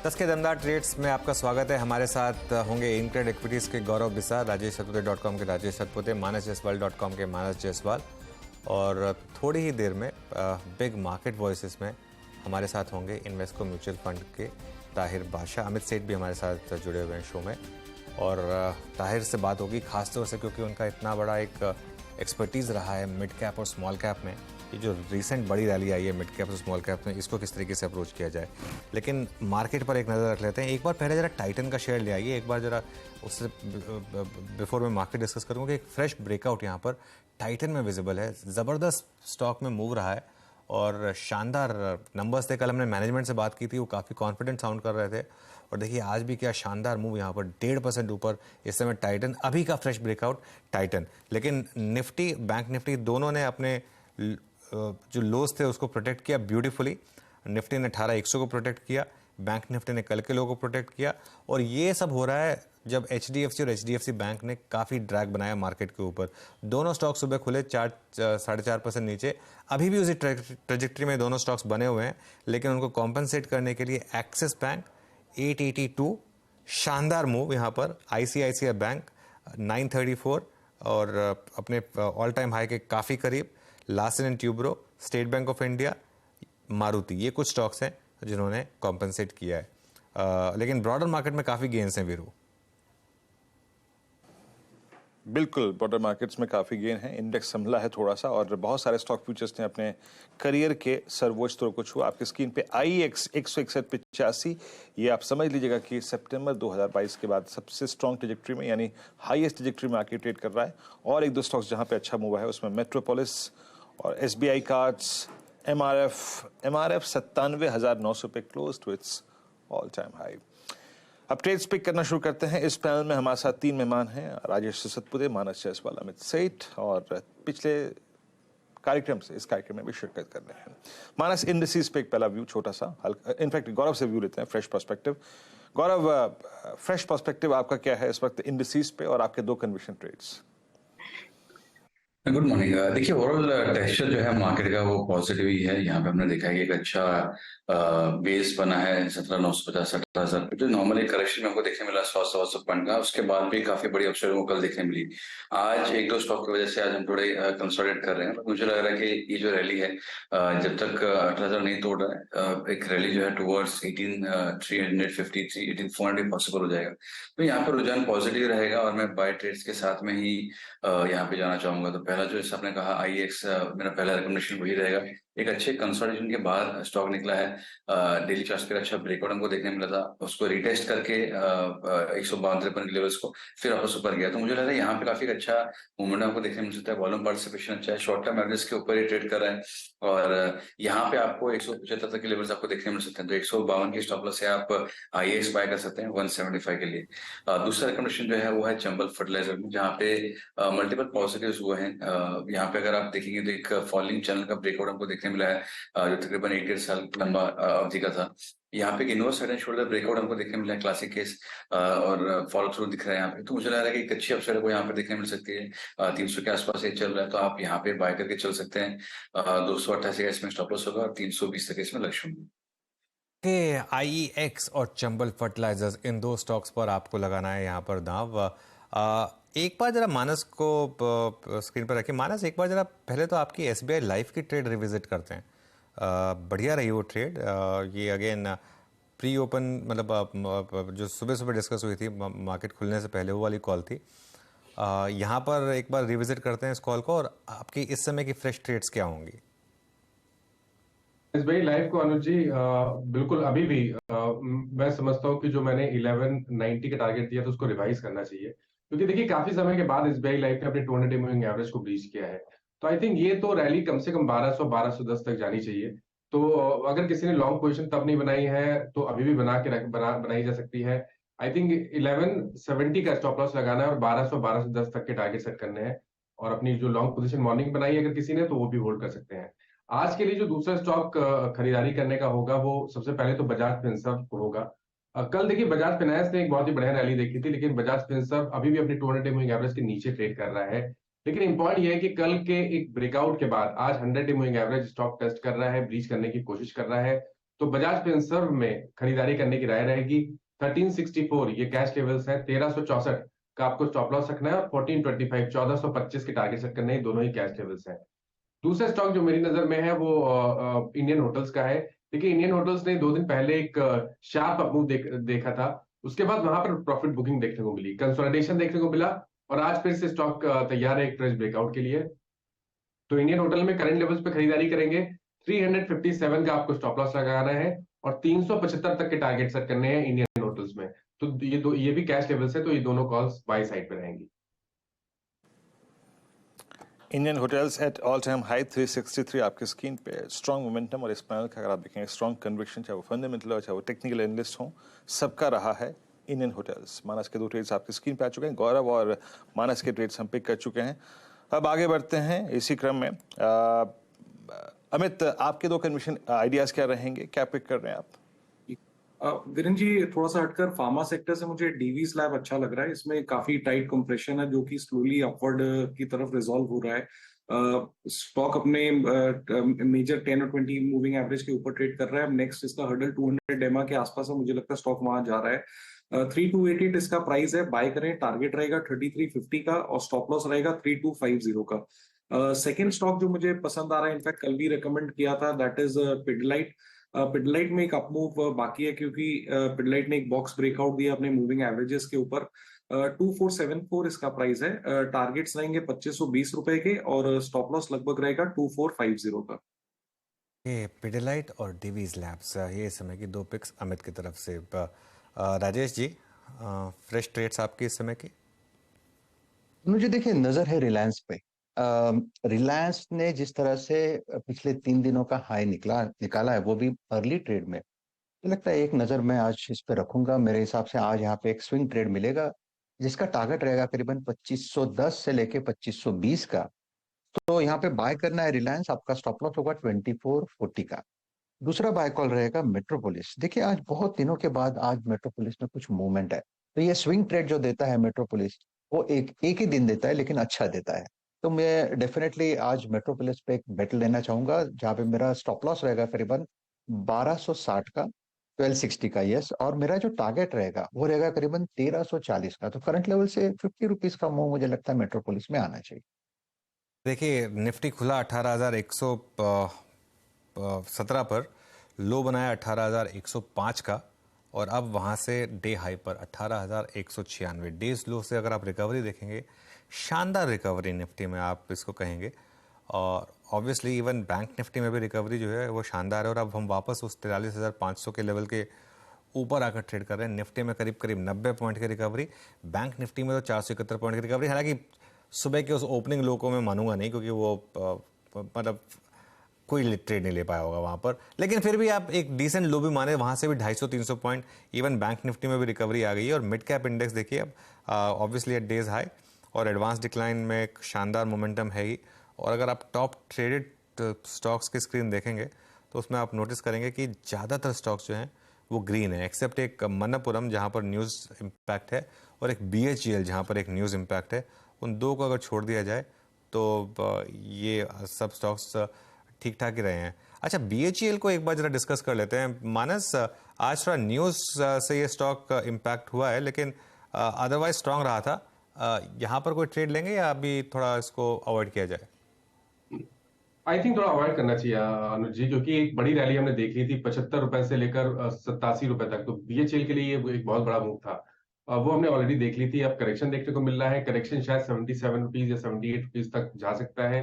10 के दमदार ट्रेड्स में आपका स्वागत है। हमारे साथ होंगे इनक्रेड इक्विटीज़ के गौरव बिसार, rajeshatpute.com के राजेश सतपुते, manasjaiswal.com के मानस जायसवाल और थोड़ी ही देर में बिग मार्केट वॉइसेस में हमारे साथ होंगे इन्वेस्को म्यूचुअल फंड के ताहिर बादशाह। अमित सेठ भी हमारे साथ जुड़े हुए हैं शो में और ताहिर से बात होगी खासतौर से क्योंकि उनका इतना बड़ा एक एक्सपर्टीज़ रहा है मिड कैप और स्मॉल कैप में। ये जो रिसेंट बड़ी रैली आई है मिड कैप और स्मॉल कैप में, इसको किस तरीके से अप्रोच किया जाए। लेकिन मार्केट पर एक नज़र रख लेते हैं। एक बार पहले जरा टाइटन का शेयर ले आइए, एक बार जरा उससे बिफोर मैं मार्केट डिस्कस करूँगा कि एक फ्रेश ब्रेकआउट यहाँ पर टाइटन में विजिबल है। ज़बरदस्त स्टॉक में मूव रहा है और शानदार नंबर्स थे। कल हमने मैनेजमेंट से बात की थी, वो काफ़ी कॉन्फिडेंट साउंड कर रहे थे और देखिए आज भी क्या शानदार मूव यहाँ पर 1.5% ऊपर इस समय टाइटन, अभी का फ्रेश ब्रेकआउट टाइटन। लेकिन निफ्टी, बैंक निफ्टी दोनों ने अपने जो लोस थे उसको प्रोटेक्ट किया ब्यूटीफुली। निफ्टी ने 18,100 को प्रोटेक्ट किया, बैंक निफ्टी ने कल के लो को प्रोटेक्ट किया और ये सब हो रहा है जब HDFC और HDFC बैंक ने काफ़ी ड्रैग बनाया मार्केट के ऊपर। दोनों स्टॉक सुबह खुले 4.5% नीचे, अभी भी उसी ट्रेजेक्ट्री में दोनों स्टॉक्स बने हुए हैं, लेकिन उनको कॉम्पनसेट करने के लिए एक्सिस बैंक 882, शानदार मूव यहाँ पर। ICICI बैंक 934 और अपने ऑल टाइम हाई के काफ़ी करीब। Larsen and Toubro, state bank of India, Maruti, ये कुछ स्टॉक्स हैं जिन्होंने कॉम्पनसेट किया है। लेकिन ब्रॉडर मार्केट में काफ़ी गेन्स हैं वीरू। बिल्कुल, ब्रॉडर मार्केट्स में काफ़ी गेन है, इंडेक्स संभला है थोड़ा सा और बहुत सारे स्टॉक फ्यूचर्स ने अपने करियर के सर्वोच्च स्तरों को छुआ। आपकी स्क्रीन पे IEX 161.85, ये आप समझ लीजिएगा कि सितंबर 2022 के बाद सबसे स्ट्रॉन्ग ट्रेजेक्ट्री में, यानी हाईएस्ट ट्रेजेक्ट्री में आके ट्रेड कर रहा है। और एक दो स्टॉक्स जहाँ पे अच्छा मूव है उसमें मेट्रोपोलिस और SBI कार्ड्स, MRF 97,900 पे close to its all time high. अब ट्रेड्स पिक करना शुरू करते हैं। इस पैनल में हमारे साथ 3 मेहमान हैं, राजेश सतपुते, मानस जायसवाल, अमित सेठ, और पिछले कार्यक्रम से इस कार्यक्रम में भी शिरकत कर रहे हैं। मानस, इंडिसेस पे एक पहला व्यू छोटा सा, इनफैक्ट गौरव से व्यू लेते हैं, फ्रेश पर्सपेक्टिव। गौरव, फ्रेश पर्सपेक्टिव आपका क्या है इस वक्त इंडिसेस पे और आपके 2 कन्विक्शन ट्रेड्स? Good morning. देखिए, ओवरऑल टेक्सचर जो है मार्केट का वो पॉजिटिव ही है। यहाँ पे हमने देखा है कि एक अच्छा बेस बना है 17,950 17,000 जो नॉर्मली करेक्शन में हमको देखने मिला 100 पॉइंट का, उसके बाद भी काफी बड़ी अपसाइड को कल देखने मिली। आज एक दो स्टॉक की वजह से आज हम थोड़े कंसोलिडेट कर रहे हैं। मुझे लग रहा है कि ये जो रैली है जब तक 18,000 नहीं तोड़ रहा है, एक रैली जो है टुवर्ड्स 18,353 18,400 पॉसिबल हो जाएगा। तो यहाँ पर रुझान पॉजिटिव रहेगा और मैं बाय ट्रेड्स के साथ में ही यहाँ पे जाना चाहूंगा। तो पहला जो आपने कहा IEX, मेरा पहला रिकमेंडेशन वही रहेगा। एक अच्छे कंसोलिडेशन के बाद स्टॉक निकला है, डेली चार्ट पे अच्छा ब्रेकआउट हमको देखने मिला था, उसको रिटेस्ट करके 152 के लेवल्स को फिर वापस ऊपर गया। तो मुझे लग रहा है यहाँ पे काफी अच्छा मूवमेंट आपको देखने मिल सकता है। वॉल्यूम पार्टिसिपेशन अच्छा है, शॉर्ट टर्म एवरेज के ऊपर ही ट्रेड कर रहा है और यहाँ पे आपको 175 तक के लेवल्स आपको देखने मिल सकते हैं। तो 152 की स्टॉप लॉस से आप IEX बाय कर सकते हैं 175 के लिए। दूसरा रिकमेंडेशन जो है वो है चंबल फर्टिलाइजर में, जहाँ पे मल्टीपल पॉजिटिव्स हुए हैं। यहाँ पे अगर आप देखेंगे तो एक फॉलिंग चैनल का ब्रेकआउट हमको देखने मिला है जो तकरीबन 1.5 साल लंबा अवधि का था। यहाँ पे एक inverse head and shoulder breakout हमको देखने मिला है, क्लासिक केस, और फॉलो थ्रू दिख रहा है यहाँ पे। तो मुझे लग रहा है कि एक अच्छी अपसाइड को यहाँ पे देखने मिल सकती है। 300 के आसपास ये चल रहा है, तो आप यहाँ पे बाय करके चल सकते हैं। 288 का इसमें स्टॉप लॉस होगा और 320 तक इसमें लक्ष्य होंगे। IEX और चंबल फर्टिलाइजर्स, इन 2 स्टॉक्स पर आपको लगाना है यहाँ पर दांव। एक बार जरा मानस को स्क्रीन पर रखिए। मानस, एक बार जरा पहले तो आपकी SBI लाइफ की ट्रेड रिविजिट करते हैं। बढ़िया रही वो ट्रेड। ये अगेन प्री ओपन, मतलब जो सुबह सुबह डिस्कस हुई थी मार्केट खुलने से पहले, वो वाली कॉल थी। यहाँ पर एक बार रिविजिट करते हैं इस कॉल को और आपकी इस समय की फ्रेश ट्रेड्स क्या होंगी? SBI लाइफ को अनुज जी, बिल्कुल अभी भी मैं समझता हूँ कि जो मैंने 1190 का टारगेट दिया था उसको रिवाइज करना चाहिए, क्योंकि देखिए काफी समय के बाद SBI लाइफ ने अपने 200 मूविंग एवरेज को ब्रीच किया है। तो आई थिंक ये तो रैली कम से कम 1210 तक जानी चाहिए। तो अगर किसी ने लॉन्ग पोजीशन तब नहीं बनाई है तो अभी भी बनाई जा सकती है। आई थिंक 1170 का स्टॉप लॉस लगाना है और 1210 तक के टारगेट सेट करने हैं और अपनी जो लॉन्ग पोजीशन मॉर्निंग बनाई है अगर किसी ने तो वो भी होल्ड कर सकते हैं। आज के लिए जो दूसरा स्टॉक खरीदारी करने का होगा वो सबसे पहले तो बजाज फिनसर्व होगा। कल देखिए बजाज फाइनेंस ने एक बहुत ही बढ़िया रैली देखी थी, लेकिन बजाज फिनसर्व अभी भी अपनी 200 मूविंग एवरेज के नीचे ट्रेड कर रहा है। लेकिन इंपॉर्टेंट ये है कि कल के एक ब्रेकआउट के बाद आज 100 मूविंग एवरेज स्टॉक टेस्ट कर रहा है, ब्रीच करने की कोशिश कर रहा है। तो बजाज फिनसर्व में खरीदारी करने की राय रहेगी। 1364 ये कैश लेवल्स है, 1364 का आपको स्टॉप लॉस रखना है, और 1425 1425 के टारगेट सेट करने हैं, दोनों ही कैश लेवल्स हैं। दूसरा स्टॉक जो मेरी नजर में है वो इंडियन होटल्स का है। देखिए, इंडियन होटल्स ने 2 दिन पहले एक शार्प अपमूव देखा था, उसके बाद वहां पर प्रॉफिट बुकिंग देखने को मिली, कंसोलिडेशन देखने को मिला, और आज फिर से स्टॉक तैयार है एक फ्रेश ब्रेकआउट के लिए। तो इंडियन होटल में करंट लेवल्स पे खरीदारी करेंगे। 357 का आपको स्टॉप लॉस लगाना है, और 375 तक के टारगेट सेट करने हैं इंडियन होटल्स में। तो ये भी कैश लेवल्स है, तो ये दोनों कॉल्स बाय साइड पे रहेंगी। Indian hotels eight all time high 363 आपकी स्क्रीन पे। स्ट्रॉन्ग मोमेंटम, और इस पैनल का अगर आप देखेंगे स्ट्रॉन्ग कन्विक्शन, चाहे वो फंडामेंटल हो चाहे वो टेक्निकल एनालिस्ट हो, सबका रहा है इंडियन होटल्स। मानस के 2 ट्रेड्स आपकी स्क्रीन पे आ चुके हैं, गौरव और मानस के ट्रेड्स हम पिक कर चुके हैं। अब आगे बढ़ते हैं इसी क्रम में। अमित, आपके 2 कन्विक्शन आइडियाज क्या रहेंगे, क्या पिक कर रहे हैं आप? वीरेंद्र जी, थोड़ा सा हटकर फार्मा सेक्टर से मुझे डीवी स्लैब अच्छा लग रहा है। इसमें काफी टाइट कंप्रेशन है जो कि स्लोली अपवर्ड की तरफ रिजॉल्व हो रहा है। स्टॉक अपने मेजर 10 और 20 मूविंग एवरेज के ऊपर ट्रेड कर रहा है। अब नेक्स्ट इसका हर्डल 200 डेमा के आसपास है, मुझे लगता है स्टॉक वहां जा रहा है। 3288 इसका प्राइस है, बाय करें। टारगेट रहेगा 3350 का, और स्टॉप लॉस रहेगा 3250 का। सेकेंड स्टॉक जो मुझे पसंद आ रहा है, इनफैक्ट कल भी रिकमेंड किया था, दैट इज पिडलाइट। पिडलाइट में एक अपमूव बाकी है, क्योंकि पिडलाइट ने एक बॉक्स ब्रेकआउट दिया अपने मूविंग एवरेजेस के ऊपर। 2474 इसका प्राइस है। टारगेट्स रहेंगे 2520 रुपए के, और स्टॉप लॉस लगभग रहेगा 2450 का। ये पिडिलाइट और डीवीज लैब्स, ये इस समय की 2 पिक्स अमित की तरफ से। राजेश जी, फ्रेश ट्रेड्स आपकी इस समय की? मुझे देखिए नजर है रिलायंस पे। रिलायंस ने जिस तरह से पिछले 3 दिनों का हाई निकाला है, वो भी अर्ली ट्रेड में, तो लगता है एक नजर मैं आज इस पे रखूंगा। मेरे हिसाब से आज यहाँ पे एक स्विंग ट्रेड मिलेगा, जिसका टारगेट रहेगा करीबन 2510 से लेके 2520 का। तो यहाँ पे बाय करना है रिलायंस, आपका स्टॉप लॉस होगा 2440 का। दूसरा बाय कॉल रहेगा मेट्रोपोलिस। देखिए, आज बहुत दिनों के बाद आज मेट्रोपोलिस में कुछ मूवमेंट है, तो ये स्विंग ट्रेड जो देता है मेट्रोपोलिस, वो एक ही दिन देता है, लेकिन अच्छा देता है। तो मैं डेफिनेटली आज मेट्रोपोलिस पे एक बेट लेना चाहूंगा, जहां पे मेरा स्टॉप लॉस रहेगा करीबन 1260 का, 1260 का, यस। और मेरा जो टारगेट रहेगा वो रहेगा करीबन 1340 का। तो करंट लेवल से 50 रुपीज का मूव मुझे लगता है मेट्रोपोलिस में आना चाहिए। देखिए, निफ्टी खुला 18,117 पर, लो बनाया 18,105 का, और अब वहां से डे हाई पर 18,196। डेज लो से अगर आप रिकवरी देखेंगे, शानदार रिकवरी निफ्टी में आप इसको कहेंगे। और ऑब्वियसली इवन बैंक निफ्टी में भी रिकवरी जो है वो शानदार है, और अब हम वापस उस 43,500 के लेवल के ऊपर आकर ट्रेड कर रहे हैं। निफ्टी में करीब करीब 90 पॉइंट की रिकवरी, बैंक निफ्टी में तो 471 पॉइंट की रिकवरी। हालांकि सुबह के उस ओपनिंग लो को मैं मानूंगा नहीं, क्योंकि वो मतलब कोई ट्रेड नहीं ले पाया होगा वहां पर, लेकिन फिर भी आप एक डिसेंट लो भी माने, वहां से भी 250-300 पॉइंट। इवन बैंक निफ्टी में भी रिकवरी आ गई है। और मिड कैप इंडेक्स देखिए अब ऑब्वियसली एट डेज हाई, और एडवांस डिक्लाइन में एक शानदार मोमेंटम है ही। और अगर आप टॉप ट्रेडेड स्टॉक्स की स्क्रीन देखेंगे तो उसमें आप नोटिस करेंगे कि ज़्यादातर स्टॉक्स जो हैं वो ग्रीन है, एक्सेप्ट एक मन्नपुरम जहाँ पर न्यूज़ इम्पैक्ट है, और एक BHEL जहाँ पर एक न्यूज़ इम्पैक्ट है। उन 2 को अगर छोड़ दिया जाए तो ये सब स्टॉक्स ठीक ठाक ही रहे हैं। अच्छा, BHEL को एक बार जरा डिस्कस कर लेते हैं। मानस, आज थोड़ा न्यूज़ से ये स्टॉक इम्पैक्ट हुआ है, लेकिन अदरवाइज स्ट्रांग रहा था। यहाँ पर कोई ट्रेड लेंगे या अभी थोड़ा इसको अवॉइड किया जाए? आई थिंक थोड़ा अवॉइड करना चाहिए अनुज जी, क्योंकि एक बड़ी रैली हमने देख ली थी 75 रुपए से लेकर 87 रुपए तक। तो BHEL के लिए ये एक बहुत बड़ा मूव था, वो हमने ऑलरेडी देख ली थी। अब करेक्शन देखने को मिल रहा है, करेक्शन शायद 77 रुपीज या 78 रुपीज तक जा सकता है।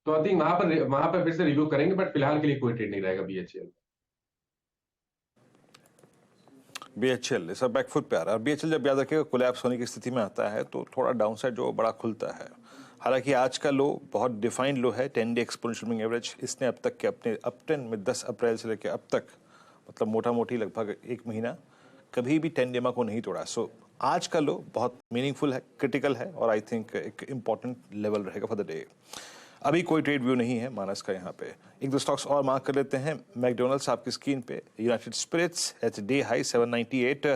तो आई थिंक वहां पर फिर से रिव्यू करेंगे, बट फिलहाल के लिए कोई ट्रेड नहीं रहेगा BHEL। BHEL इस बैकफुट पे आ रहा है। BHEL जब याद रखिएगा कोलैप्स होने की स्थिति में आता है तो थोड़ा डाउनसाइड जो बड़ा खुलता है। हालांकि आज का लो बहुत डिफाइंड लो है, 10 डे एक्सपोनेंशियल मूविंग एवरेज। इसने अब तक के अपने अप ट्रेंड में 10 अप्रैल से लेकर अब तक, मतलब मोटा मोटी लगभग 1 महीना, कभी भी 10 डेमा को नहीं तोड़ा। सो आज का लो बहुत मीनिंगफुल है, क्रिटिकल है, और आई थिंक एक इंपॉर्टेंट लेवल रहेगा फॉर द डे। अभी कोई ट्रेड व्यू नहीं है मानस का यहाँ पे। 1-2 स्टॉक्स और मार्क कर लेते हैं। मैकडोनल्ड्स आपकी स्क्रीन पे, United Spirits at day high 798।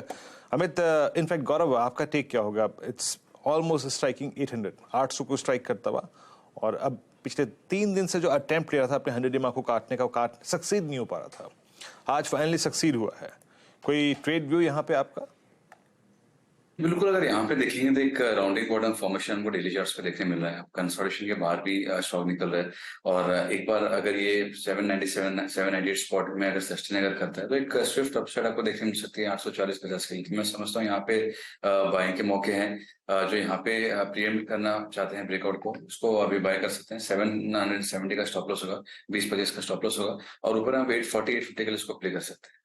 Amit, in fact Gaurav, आपका टेक क्या होगा? इट्स ऑलमोस्ट स्ट्राइकिंग 800 को स्ट्राइक करता हुआ, और अब पिछले 3 दिन से जो अटेम्प्ट ले रहा था अपने 100 डेमा को काटने का, वो सक्सीड नहीं हो पा रहा था। आज फाइनली सक्सीड हुआ है। कोई ट्रेड व्यू यहाँ पे आपका? बिल्कुल, अगर यहाँ पे देखेंगे तो एक राउंडिंग बॉटम फॉर्मेशन को डेली चार्ट्स पे देखने मिल रहा है। कंसोलिडेशन के बाहर भी स्टॉक निकल रहा है और एक बार अगर ये 797 798 स्पॉट में अगर सस्टेन अगर करता है तो एक स्विफ्ट अपसाइड आपको देखने मिल सकती है 840-50 के लिए। मैं समझता हूँ यहाँ पे बाइंग के मौके हैं। जो यहाँ पे प्रीएम्प्ट करना चाहते हैं ब्रेकआउट को, उसको अभी बाय कर सकते हैं। 770 का स्टॉप लॉस होगा, 20-25 का स्टॉप लॉस होगा और ऊपर आप 840 850 के लिए इसको प्ले कर सकते हैं।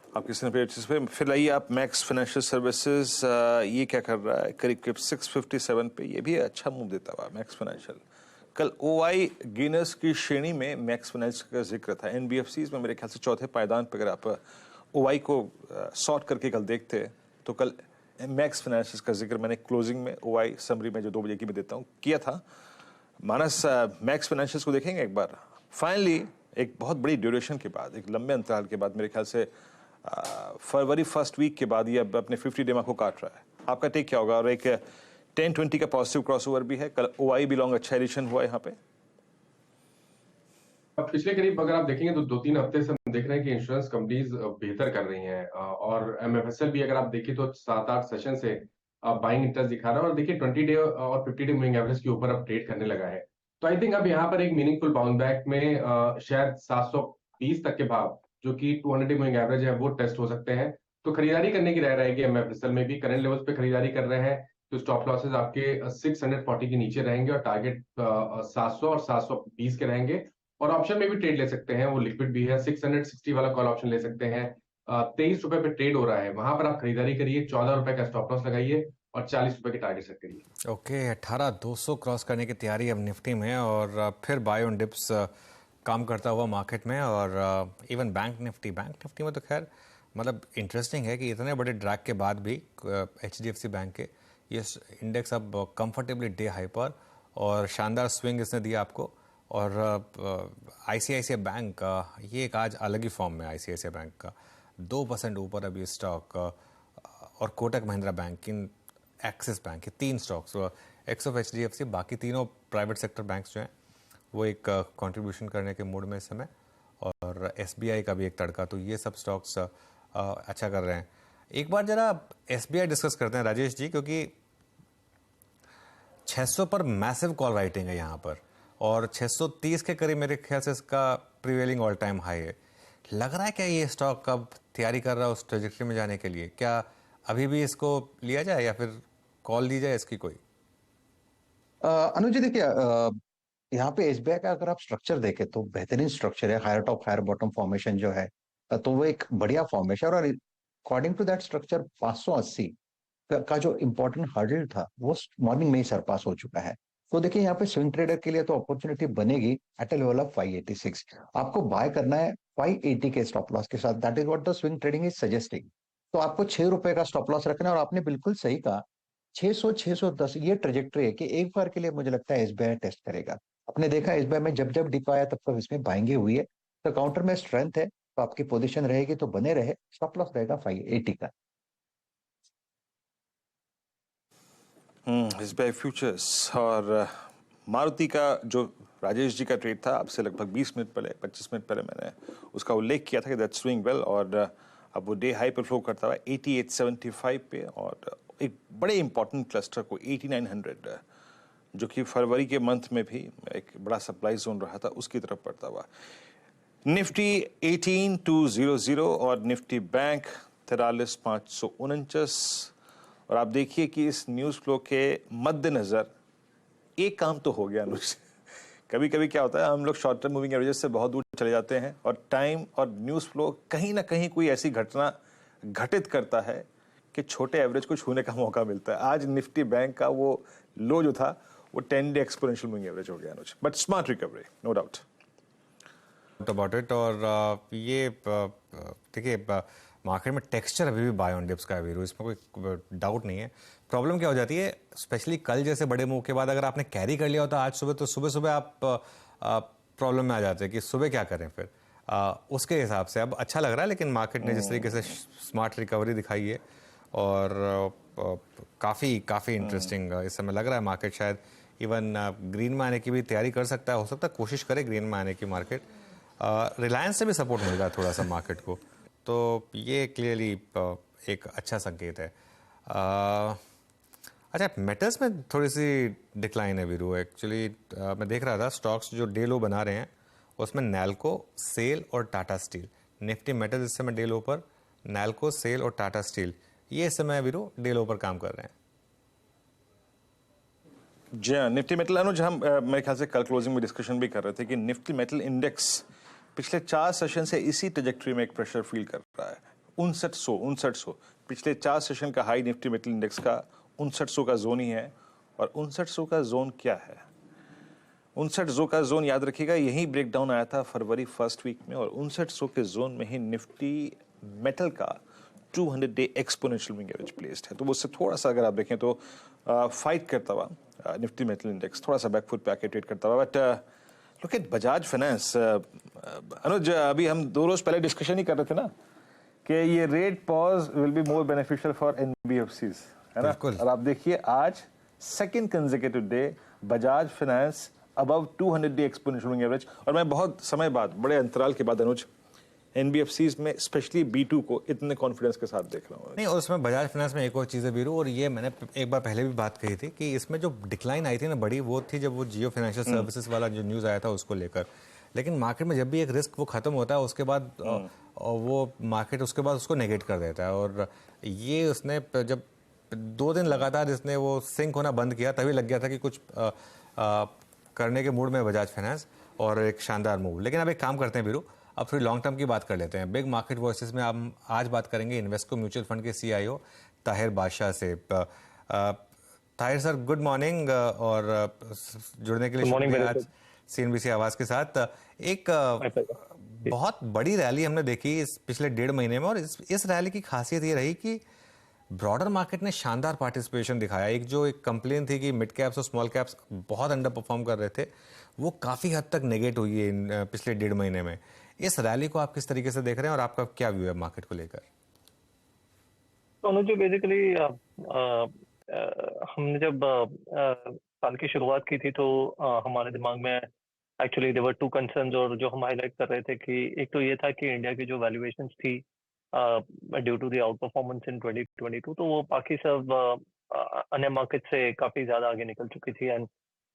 आप किसी ने पे फिर आइए आप मैक्स फाइनेंशियल सर्विसेज, ये क्या कर रहा है? करीब करीब 657 पे, ये भी अच्छा मूव देता हुआ मैक्स फाइनेंशियल। कल ओआई गेनर्स की श्रेणी में मैक्स फाइनेंशियल का जिक्र था। एनबीएफसीज में मेरे ख्याल से चौथे पायदान पर अगर आप ओआई को सॉर्ट करके कल देखते तो कल मैक्स फाइनेंशियल का जिक्र मैंने क्लोजिंग में ओआई समरी में जो 2 बजे की मैं देता हूँ किया था। मानस, मैक्स फाइनेंशियल को देखेंगे एक बार। फाइनली एक बहुत बड़ी ड्यूरेशन के बाद, एक लंबे अंतराल के बाद, मेरे ख्याल से फरवरी फर्स्ट वीक के बाद ये अब अपने 50 डे को काट रहा है। आपका टेक क्या होगा? और एक 10-20 का पॉजिटिव क्रॉसओवर भी है। कल ओआई भी लॉन्ग अच्छा एडिशन हुआ यहाँ पे। अब पिछले करीब अगर आप देखेंगे तो 2-3 हफ्ते से हम देख रहे हैं कि इंश्योरेंस कंपनीज बेहतर कर रही हैं और एमएफएसएल भी अगर आप देखें तो 7-8 सेशन से बाइंग इंटरेस्ट दिखा रहा है और देखिए 20 डे और 50 डे मूविंग एवरेज के ऊपर अब ट्रेड करने लगा है। तो आई थिंक अब यहाँ पर एक मीनिंगफुल बाउंस बैक में शायद 720 तक के भाव जो कि 200 डे मूविंग एवरेज है वो टेस्ट हो सकते हैं। तो खरीदारी करने की राय रहेगी। एमएफएसएल में भी करंट लेवल्स पे खरीदारी कर रहे हैं तो स्टॉप लॉसेस आपके 640 के नीचे रहेंगे और टारगेट 700 और 720 के रहेंगे। और ऑप्शन में भी ट्रेड ले सकते हैं, वो लिक्विड भी है। 660 वाला कॉल ऑप्शन ले सकते हैं। 23 रुपए पे ट्रेड हो रहा है, वहां पर आप खरीदारी करिए। 14 रुपए का स्टॉप लॉस लगाइए और 40 रुपए की टारगेट सेट करिए। ओके, 18,200 क्रॉस करने की तैयारी अब निफ्टी में और फिर बाय ऑन डिप्स काम करता हुआ मार्केट में। और इवन बैंक निफ्टी में तो खैर मतलब इंटरेस्टिंग है कि इतने बड़े ड्रैग के बाद भी HDFC बैंक के ये इंडेक्स अब कंफर्टेबली डे हाई पर और शानदार स्विंग इसने दिया आपको। और ICICI बैंक ये एक आज अलग ही फॉर्म में ICICI बैंक का 2% ऊपर अभी स्टॉक। और कोटक महिंद्रा बैंक, इन एक्सिस बैंक, ये 3 स्टॉक्स एक्स ऑफ HDFC, बाकी तीनों प्राइवेट सेक्टर बैंक्स जो हैं वो एक कंट्रीब्यूशन करने के मूड में इस समय। और SBI का भी एक तड़का, तो ये सब स्टॉक्स अच्छा कर रहे हैं। एक बार जरा SBI डिस्कस करते हैं राजेश जी, क्योंकि 600 पर मैसिव कॉल राइटिंग है यहाँ पर और 630 के करीब मेरे ख्याल से इसका प्रीवेलिंग ऑल टाइम हाई है। लग रहा है क्या ये स्टॉक कब तैयारी कर रहा है उस ट्रेजेक्टरी में जाने के लिए? क्या अभी भी इसको लिया जाए या फिर कॉल दी जाए इसकी कोई? अनुज जी देखिए, यहाँ पे SBI का अगर आप स्ट्रक्चर देखें तो बेहतरीन स्ट्रक्चर है। Higher top higher bottom formation जो है तो वो एक बढ़िया फॉर्मेशन है। और अकॉर्डिंग टू दैट स्ट्रक्चर 580 का जो इंपॉर्टेंट हर्डल था वो मॉर्निंग में ही सरपास हो चुका है। तो देखिए यहाँ पे स्विंग ट्रेडर के लिए तो अपॉर्चुनिटी बनेगी एट अ लेवल ऑफ 586। आपको बाय करना है 580 के स्टॉप लॉस के साथ। That is what the swing trading is suggesting. तो आपको 6 रुपए का स्टॉप लॉस रखना है। और आपने बिल्कुल सही कहा, 600 610 ये ट्रेजेक्टरी है कि एक बार के लिए मुझे लगता है SBI टेस्ट करेगा। आपने देखा SBI में जब जब डिप आया तब तक इसमें बाइंगे हुई है। तो काउंटर में स्ट्रेंथ है, तो आपकी पोजीशन रहेगी तो बने रहे। स्टॉप लॉस रहेगा 580 का। SBI फ्यूचर्स और मारुति का जो राजेश जी का ट्रेड था आपसे लगभग 20 मिनट पहले, 25 मिनट पहले मैंने उसका उल्लेख किया था कि दैट्स डूइंग वेल। और अब वो डे हाई पर फ्लो करता हुआ 8875 पे और एक बड़े इंपॉर्टेंट क्लस्टर को 8900 जो कि फरवरी के मंथ में भी एक बड़ा सप्लाई जोन रहा था उसकी तरफ बढ़ता हुआ। निफ्टी 18200 और निफ्टी बैंक 43549। और आप देखिए कि इस न्यूज़ फ्लो के मद्देनज़र एक काम तो हो गया अनुज। कभी कभी क्या होता है, हम लोग शॉर्ट टर्म मूविंग एवरेजेस से बहुत दूर चले जाते हैं और टाइम और न्यूज़ फ्लो कहीं ना कहीं कोई ऐसी घटना घटित करता है कि छोटे एवरेज को छूने का मौका मिलता है। आज निफ्टी बैंक का वो लो जो था वो 10 डे एक्सपोनेंशियल मूविंग एवरेज हो गया Anuj, but smart recovery no doubt about it. और ये देखिए मार्केट में टेक्सचर अभी भी बाय ऑन डिप्स का है वीरू, इसमें कोई डाउट नहीं है। प्रॉब्लम क्या हो जाती है, स्पेशली कल जैसे बड़े मूव के बाद अगर आपने कैरी कर लिया होता आज सुबह, तो सुबह सुबह आप प्रॉब्लम में आ जाते हैं कि सुबह क्या करें फिर। उसके हिसाब से अब अच्छा लग रहा है, लेकिन मार्केट ने जिस तरीके से स्मार्ट रिकवरी दिखाई है और काफ़ी इंटरेस्टिंग इस समय लग रहा है मार्केट शायद इवन ग्रीन में आने की भी तैयारी कर सकता है, हो सकता है कोशिश करे ग्रीन में आने की मार्केट। रिलायंस से भी सपोर्ट मिल रहा है थोड़ा सा मार्केट को, तो ये क्लियरली एक अच्छा संकेत है। अच्छा, मेटल्स में थोड़ी सी डिक्लाइन है वीरू। एक्चुअली मैं देख रहा था स्टॉक्स जो डे लो बना रहे हैं उसमें नैल्को, सेल और टाटा स्टील। निफ्टी मेटल्स इस समय डे लो पर, नैल्को, सेल और टाटा स्टील ये इस समय वीरू डे लो पर काम कर रहे हैं। जी हाँ, निफ्टी मेटल अनुज, हम मेरे ख्याल से कल क्लोजिंग में डिस्कशन भी कर रहे थे कि निफ्टी मेटल इंडेक्स पिछले 4 सेशन से इसी ट्रेजेक्टरी में एक प्रेशर फील कर रहा है। 5900 पिछले 4 सेशन का हाई निफ्टी मेटल इंडेक्स का 5900 का जोन ही है। और 5900 का जोन क्या है? 5900 का जोन याद रखिएगा, यही ब्रेकडाउन आया था फरवरी फर्स्ट वीक में, और 5900 के जोन में ही निफ्टी मेटल का 200 day exponential moving average placed है। तो उससे थोड़ा सा अगर आप देखें तो फाइट करता हुआ निफ्टी मेटल इंडेक्स थोड़ा सा बैकफुट पे आके ट्रेड करता हुआ। But look at Bajaj finance. Anuj, अभी हम 2 रोज पहले डिस्कशन ही कर रहे थे ना कि ये rate pause will be more beneficial for NBFCs, है ना? और आप देखिए आज second consecutive day Bajaj finance above 200 day exponential moving average. और मैं बहुत समय बाद, बड़े अंतराल के बाद अनुज, एनबीएफसीज में स्पेशली B2 को इतने कॉन्फिडेंस के साथ देख रहा हूँ। नहीं, और उसमें बजाज फाइनेंस में एक और चीज़ है वीरू, और ये मैंने एक बार पहले भी बात कही थी कि इसमें जो डिक्लाइन आई थी ना बड़ी, वो थी जब वो जियो फाइनेंशियल सर्विसेज वाला जो न्यूज़ आया था उसको लेकर। लेकिन मार्केट में जब भी एक रिस्क वो खत्म होता है उसके बाद वो मार्केट उसके बाद उसको नेगेट कर देता है। और ये उसने जब 2 दिन लगातार इसने वो सिंक होना बंद किया तभी लग गया था कि कुछ करने के मूड में बजाज फाइनेंस, और एक शानदार मूव। लेकिन अब एक काम करते हैं वीरू, अब थोड़ी लॉन्ग टर्म की बात कर लेते हैं। बिग मार्केट वॉइसेस में हम आज बात करेंगे इन्वेस्को म्यूचुअल फंड के CIO ताहिर बादशाह से। ताहिर सर, गुड मॉर्निंग, और जुड़ने के लिए शुक्रिया आज CNBC आवाज़ के साथ। एक बहुत बड़ी रैली हमने देखी इस पिछले 1.5 महीने में, और इस रैली की खासियत ये रही कि ब्रॉडर मार्केट ने शानदार पार्टिसिपेशन दिखाया। एक कंप्लेन थी कि मिड कैप्स और स्मॉल कैप्स बहुत अंडर परफॉर्म कर रहे थे, वो काफ़ी हद तक नेगेट हुई है पिछले 1.5 महीने में। इस रैली को आप किस तरीके से देख रहे हैं और आपका क्या व्यू है मार्केट को लेकर? तो अनुज, बेसिकली हमने जब साल की शुरुआत की थी तो हमारे दिमाग में एक्चुअली देवर 2 कंसर्न्स, और जो हम हाईलाइट कर रहे थे कि एक तो ये था कि इंडिया की जो वैल्यूएशंस थी due to the outperformance in 2022, तो वो बाकी सब अन्य मार्केट से काफी ज्यादा आगे निकल चुकी थी, एंड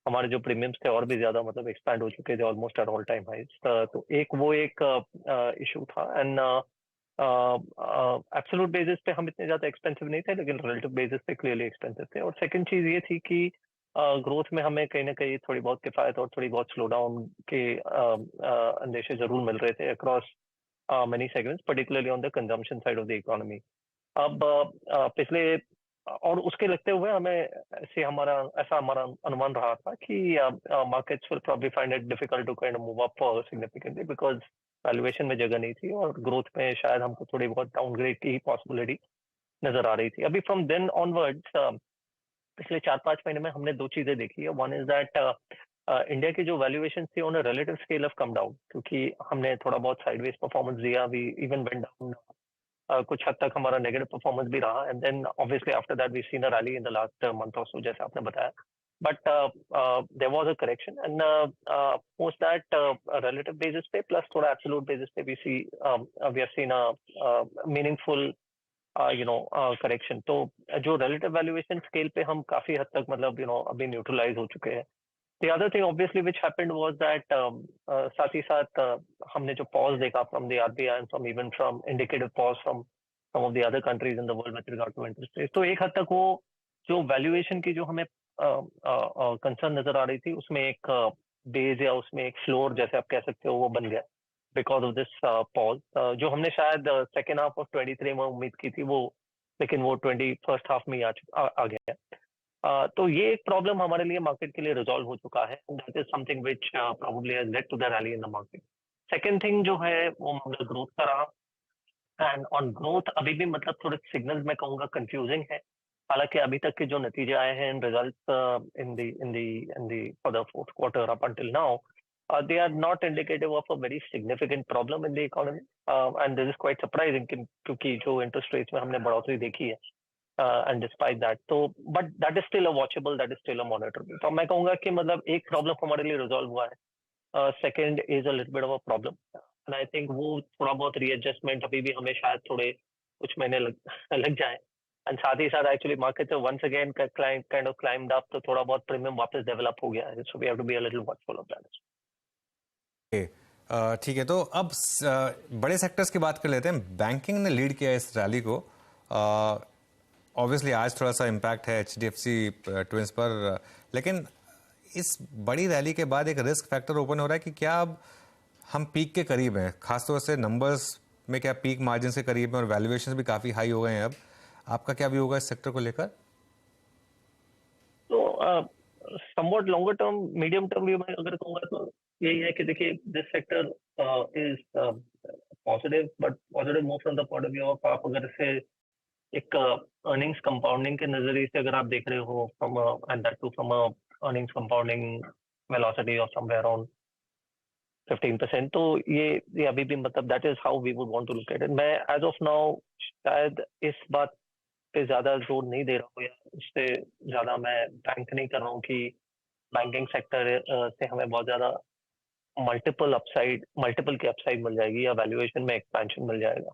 हमारे जो प्रीमियम्स थे और भी ज्यादा मतलब एक्सपैंड हो चुके थे, almost at all time highs. तो एक इशू था, एंड एब्सोल्यूट बेसिस पे हम इतने ज्यादा एक्सपेंसिव नहीं थे, लेकिन रिलेटिव बेसिस पे क्लियरली एक्सपेंसिव थे। और सेकंड चीज ये थी कि ग्रोथ में हमें कहीं ना कहीं थोड़ी बहुत किफायत और थोड़ी बहुत स्लो डाउन के अंदेशे जरूर मिल रहे थे across many segments, particularly on the consumption side of the economy. अब पिछले और उसके लगते हुए हमें ऐसा हमारा अनुमान रहा था कि markets will probably find it difficult to kind of move up significantly because valuation में जगह नहीं थी, और ग्रोथ में शायद हमको थोड़ी बहुत डाउनग्रेड की पॉसिबिलिटी नजर आ रही थी। अभी फ्रॉम देन ऑनवर्ड्स पिछले 4-5 महीने में हमने 2 चीजें देखी है। वन इज दैट इंडिया की जो वैल्यूएशन थी on a relative scale of come down, क्योंकि हमने थोड़ा बहुत साइडवेज परफॉर्मेंस दिया, वी इवन वेंट डाउन, कुछ हद तक हमारा नेगेटिव परफॉर्मेंस भी रहा, and then obviously after that we seen a rally in the last month और सो, जैसे आपने बताया। But there was a correction, and post that relative basis पे प्लस थोड़ा एब्सोल्यूट बेसिस पे we have seen a meaningful correction. तो जो relative valuation scale पे हम काफी हद तक मतलब अभी न्यूट्रलाइज हो चुके हैं। The other thing obviously which happened was that साथ ही साथ हमने जो pause देखा from the RBI and from even from indicative pause from some of the other countries in the world with regard to interest rates, तो एक हद तक वो जो valuation की जो हमें concern नजर आ रही थी उसमें एक base या उसमें एक floor जैसे आप कह सकते हो वो बन गया because of this pause, जो हमने शायद second half of 23 में उम्मीद की थी, वो लेकिन वो 21st half में ही आ गया। तो ये एक प्रॉब्लम हमारे लिए मार्केट के लिए रिजॉल्व हो चुका है, that is something which probably has led to the rally in the market. Second thing जो है वो मामला ग्रोथ का रहा, एंड ऑन ग्रोथ अभी भी मतलब थोड़े सिग्नल्स मैं कहूंगा कंफ्यूजिंग है। हालांकि अभी तक के जो नतीजे आए हैं इन results in the for the fourth quarter up until now, they are not indicative of a very significant problem in the economy, and this is quite surprising क्योंकि जो इंटरेस्ट रेट्स में हमने बढ़ोतरी देखी है एंड डिस्पाइट दैट तो but that is still a watchable, that is still a monitorable. तो मैं कहूंगा कि मतलब एक प्रॉब्लम हमारे लिए रिजॉल्व हुआ है, second is a little bit of a problem, and I think वो थोड़ा बहुत रीएडजस्टमेंट अभी भी हमें शायद थोड़े कुछ महीने लग जाए। एंड साथ ही साथ actually market once again kind of climbed up, तो थोड़ा बहुत प्रीमियम वापस डेवलप हो गया है, so we have to be a little watchful of that. ठीक है, तो अब बड़े सेक्टर्स की बात कर लेते हैं। बैंकिंग ने लीड किया इस रैली को। ऑब्वियसली आज थोड़ा सा इम्पैक्ट है HDFC ट्विंस पर, लेकिन इस बड़ी रैली के बाद एक रिस्क फैक्टर ओपन हो रहा है कि क्या अब हम पीक के करीब हैं, खासतौर से नंबर्स में क्या पीक मार्जिन से करीब हैं और वैल्यूएशन भी काफ़ी हाई हो गए हैं। अब आपका क्या व्यू होगा इस सेक्टर को लेकर? तो somewhat longer term, medium term view में अगर कहूँगा तो यही है कि देखिए this sector is positive, but positive more from the point of view of आप अगर इसे एक अर्निंग्स कंपाउंडिंग के नजरिए से अगर आप देख रहे हो from and that to from earnings compounding velocity of somewhere around 15%, तो ये अभी भी मतलब that is how we would want to look at it. मैं एज ऑफ नाउ शायद इस बात पे ज्यादा जोर नहीं दे रहा हूँ या उससे ज्यादा मैं बैंक नहीं कर रहा हूँ कि बैंकिंग सेक्टर से हमें बहुत ज्यादा मल्टीपल की अपसाइड मिल जाएगी या वैल्यूएशन में एक्सपेंशन मिल जाएगा।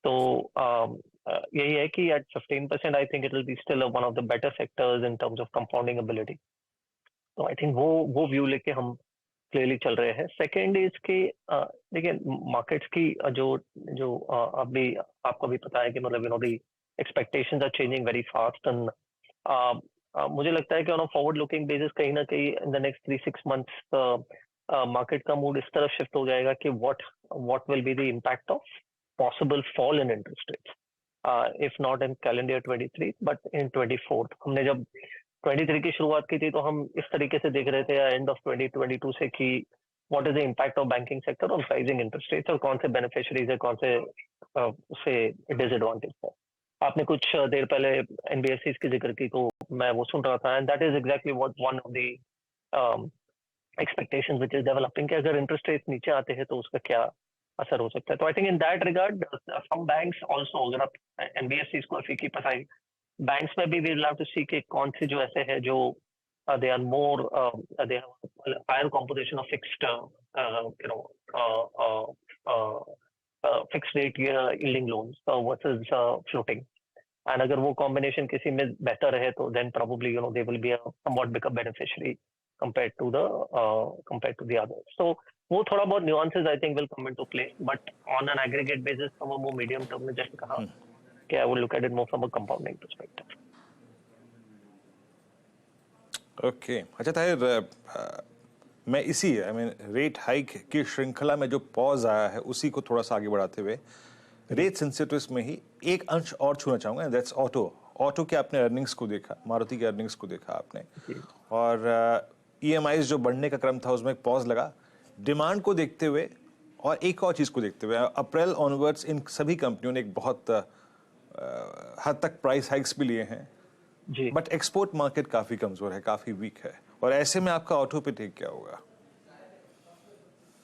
तो यही है कि at 15% I think it will be still one of the better sectors in terms of compounding ability. तो आई थिंक वो व्यू लेके हम क्लियरली चल रहे हैं। सेकेंड इज कि देखिए मार्केट्स की जो अभी आपको भी पता है कि मतलब the expectations are changing very fast, and मुझे लगता है कि on a forward looking basis कहीं ना कहीं in the next 3-6 months market का मूड इस तरफ शिफ्ट हो जाएगा कि what will be the impact of possible fall in interest rates, if not in calendar year 23 but in 24। हमने जब 23 की शुरुआत की थी तो हम इस तरीके से देख रहे थे एंड ऑफ 2022 से कि what is the impact of banking sector on rising interest rates और कौन से बेनिफिशियरीज है, कौन से उससे डिसएडवांटेज है। आपने कुछ देर पहले एनबीएफसीज की जिक्र की तो मैं वो सुन रहा था, and that is exactly what one of the expectations which is developing कि अगर इंटरेस्ट रेट नीचे आते हैं तो उसका क्या असर हो सकता है। तो I think in that regard some banks also, अगर आप एनबीएफसीज को फीकी पसाई बैंक्स में भी we will have to see कि कौन से जो ऐसे हैं जो they are more they have higher composition of fixed fixed rate yielding loans versus floating, and अगर वो कॉम्बिनेशन किसी में बेहतर है तो then probably they will be a somewhat big beneficiary compared to the others. So वो थोड़ा बहुत nuances I think will come into play, but on an aggregate basis from a more medium term में जैसे कहा कि I would look at it more from a compounding perspective. Okay अच्छा ताहिर, मैं इसी रेट हाइक की श्रृंखला में जो पॉज आया है उसी को थोड़ा सा आगे बढ़ाते हुए रेट सेंसिटिव्स में ही एक अंश और छूना चाहूंगा, दैट्स ऑटो के आपने अर्निंग्स को देखा, मारुति के अर्निंग्स को देखा आपने, और EMIs जो बढ़ने का क्रम था उसमें एक पॉज लगा डिमांड को देखते हुए, और एक और चीज को देखते हुए अप्रैल ऑनवर्ड्स इन सभी कंपनियों ने एक बहुत हद तक प्राइस हाइक्स भी लिए हैं जी, बट एक्सपोर्ट मार्केट काफी कमजोर है, काफी वीक है, और ऐसे में आपका ऑटो पे टेक क्या होगा?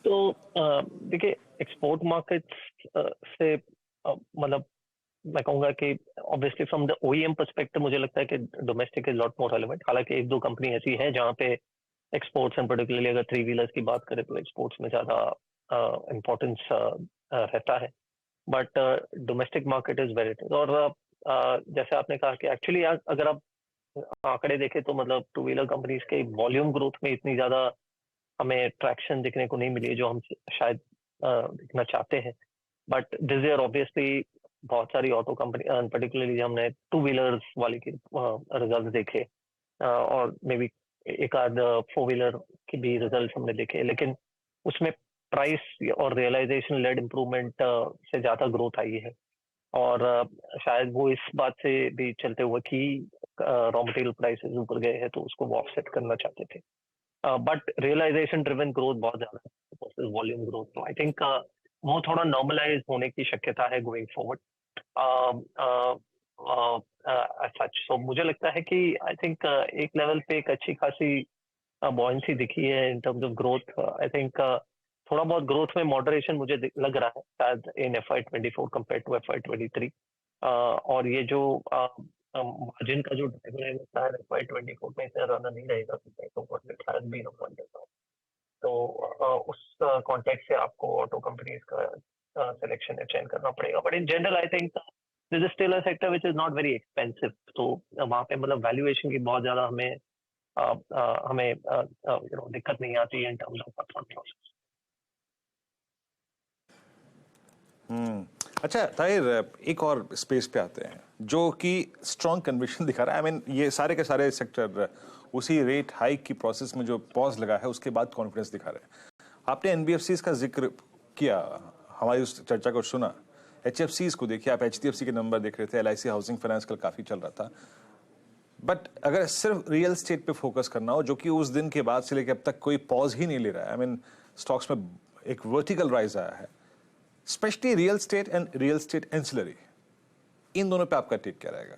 तो देखिए एक्सपोर्ट मार्केट्स से मतलब मैं कहूंगा कि obviously from the OEM perspective मुझे लगता है कि domestic is lot more relevant. हालांकि एक दो कंपनी ऐसी है जहां पे एक्सपोर्ट्स एंड पर्टिकुलरली अगर 3 व्हीलर्स की बात करें तो एक्सपोर्ट्स में ज्यादा इम्पोर्टेंस रहता है, but domestic market is very it is. और जैसे आपने कहा कि एक्चुअली अगर आप आंकड़े देखें तो मतलब 2 व्हीलर कंपनीज के वॉल्यूम ग्रोथ में इतनी ज्यादा हमें ट्रैक्शन देखने को नहीं मिली जो हम शायद देखना चाहते हैं, बट दिस ईयर ऑब्वियसली बहुत सारी ऑटो कंपनी पर्टिकुलरली हमने 2 व्हीलर्स वाले के रिजल्ट देखे, और मे बी एक आध 4 व्हीलर के भी रिजल्ट हमने देखे, लेकिन उसमें प्राइस और रियलाइजेशन लेड इम्प्रूवमेंट से ज्यादा ग्रोथ आई है, और शायद वो इस बात से भी चलते हुए कि रॉ मटेरियल प्राइसेस ऊपर गए हैं तो उसको वो ऑफसेट करना चाहते थे, बट रियलाइजेशन ड्रिवन ग्रोथ बहुत ज्यादा है वॉल्यूम ग्रोथ। तो आई थिंक वो थोड़ा नॉर्मलाइज होने की शक्यता है गोइंग फॉरवर्ड सच। सो मुझे लगता है कि आई थिंक एक लेवल पे एक अच्छी खासी बॉयंसी दिखी है इन terms of growth. I think थोड़ा बहुत ग्रोथ में मॉडरेशन मुझे लग रहा है शायद इन FY24 कंपेयर टू FY23, और ये जो मार्जिन का जो ड्राइवर है वो शायद FY 24 में इतना ज्यादा नहीं रहेगा तो what it has been a point of. तो उस कॉन्टेक्स्ट से आपको ऑटो कंपनीज का सिलेक्शन या चयन करना पड़ेगा, but in general I think this is still a sector which is not very expensive. तो वहाँ पे मतलब वैल्यूएशन की बहुत ज्यादा हमें दिक्कत नहीं आती है इन टर्म्स ऑफ अपफ्रंट प्रोसेस। अच्छा ताहिर, एक और स्पेस पे आते हैं जो कि स्ट्रॉन्ग कन्विक्शन दिखा रहा है। आई मीन ये सारे के सारे सेक्टर उसी रेट हाइक की प्रोसेस में जो पॉज लगा है उसके बाद कॉन्फिडेंस दिखा रहे हैं। आपने एनबीएफसीज का जिक्र किया, हमारी उस चर्चा को सुना। एचएफसीज को देखिए, आप एचडीएफसी के नंबर देख रहे थे, एलआईसी हाउसिंग फाइनेंस कल काफी चल रहा था। बट अगर सिर्फ रियल स्टेट पे फोकस करना हो, जो कि उस दिन के बाद से लेकर अब तक कोई पॉज ही नहीं ले रहा है, आई मीन स्टॉक्स में एक वर्टिकल राइज आया है, specially real estate and real estate ancillary, इन दोनों पे आपका टेक क्या रहेगा?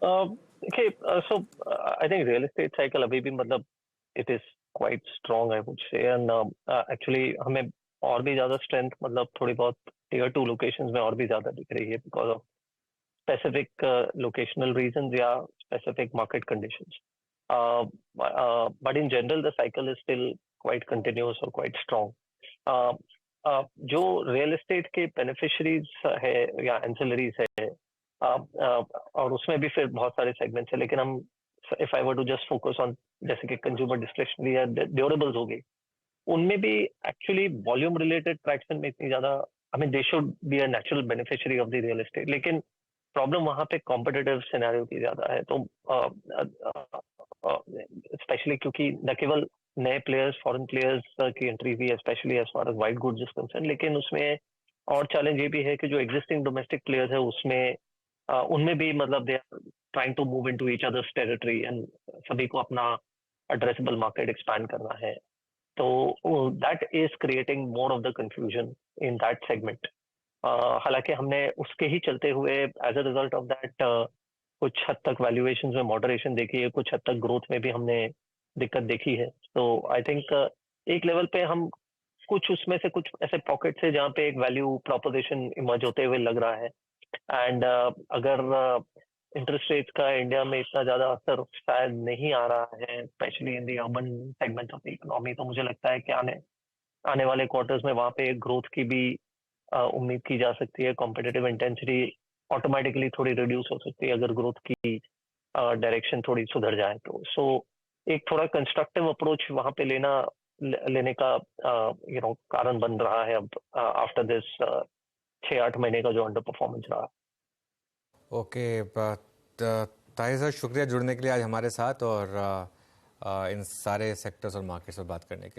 देखिए, so I think real estate cycle अभी भी मतलब it is quite strong I would say, and actually हमें और भी ज्यादा स्ट्रेंथ मतलब थोड़ी बहुत टियर 2 लोकेशंस में और भी ज्यादा दिख रही है because of specific locational reasons या specific market conditions. But in general the cycle is still quite continuous और क्वाइट स्ट्रॉन्ग। जो रियल एस्टेट के बेनिफिशरीज है या एंसिलरीज है, और उसमें भी फिर बहुत सारे सेगमेंट्स है, लेकिन हम if I were to just focus on जैसे कि कंज्यूमर डिस्क्रिशनरी या ड्यूरेबल्स हो गई, उनमें भी एक्चुअली वॉल्यूम रिलेटेड ट्रैक्शन में इतनी ज्यादा, I mean they should be a natural beneficiary of the real estate, लेकिन प्रॉब्लम वहां पे कॉम्पिटिटिव सिनेरियो की ज्यादा है। तो स्पेशली क्योंकि न केवल नए प्लेयर्स, फॉरेन प्लेयर्स की एंट्री भी है, specially as far as white goods is concern, लेकिन उसमें और चैलेंज ये भी है कि जो एग्जिस्टिंग डोमेस्टिक प्लेयर्स है उसमें उनमें भी मतलब they are trying to move into each others territory and सभी को अपना एड्रेसेबल मार्केट एक्सपैंड करना है। तो that is creating more of the confusion in that segment. हालांकि हमने उसके ही चलते हुए as a result of that कुछ हद तक वैल्यूएशंस में मॉडरेशन देखी है, कुछ हद तक ग्रोथ में भी हमने दिक्कत देखी है। तो आई थिंक एक लेवल पे हम कुछ उसमें से कुछ ऐसे पॉकेट्स है जहाँ पे एक वैल्यू प्रोपोजिशन इमर्ज होते हुए लग रहा है। एंड अगर इंटरेस्ट रेट का इंडिया में इतना ज्यादा असर शायद नहीं आ रहा है, specially in the urban segment of the economy, तो मुझे लगता है कि आने वाले क्वार्टर्स में वहाँ पे ग्रोथ की भी उम्मीद की जा सकती है। कॉम्पिटिटिव इंटेंसिटी ऑटोमेटिकली थोड़ी रिड्यूस हो सकती है अगर ग्रोथ की डायरेक्शन थोड़ी सुधर जाए तो। सो एक थोड़ा कंस्ट्रक्टिव अप्रोच वहाँ पे लेने का कारण बन रहा है अब आफ्टर दिस 6-8 महीने का जो अंडर परफॉर्मेंस रहा। ओके, ताहिर सर शुक्रिया जुड़ने के लिए आज हमारे साथ और इन सारे सेक्टर्स और मार्केट्स पर बात करने के लिए।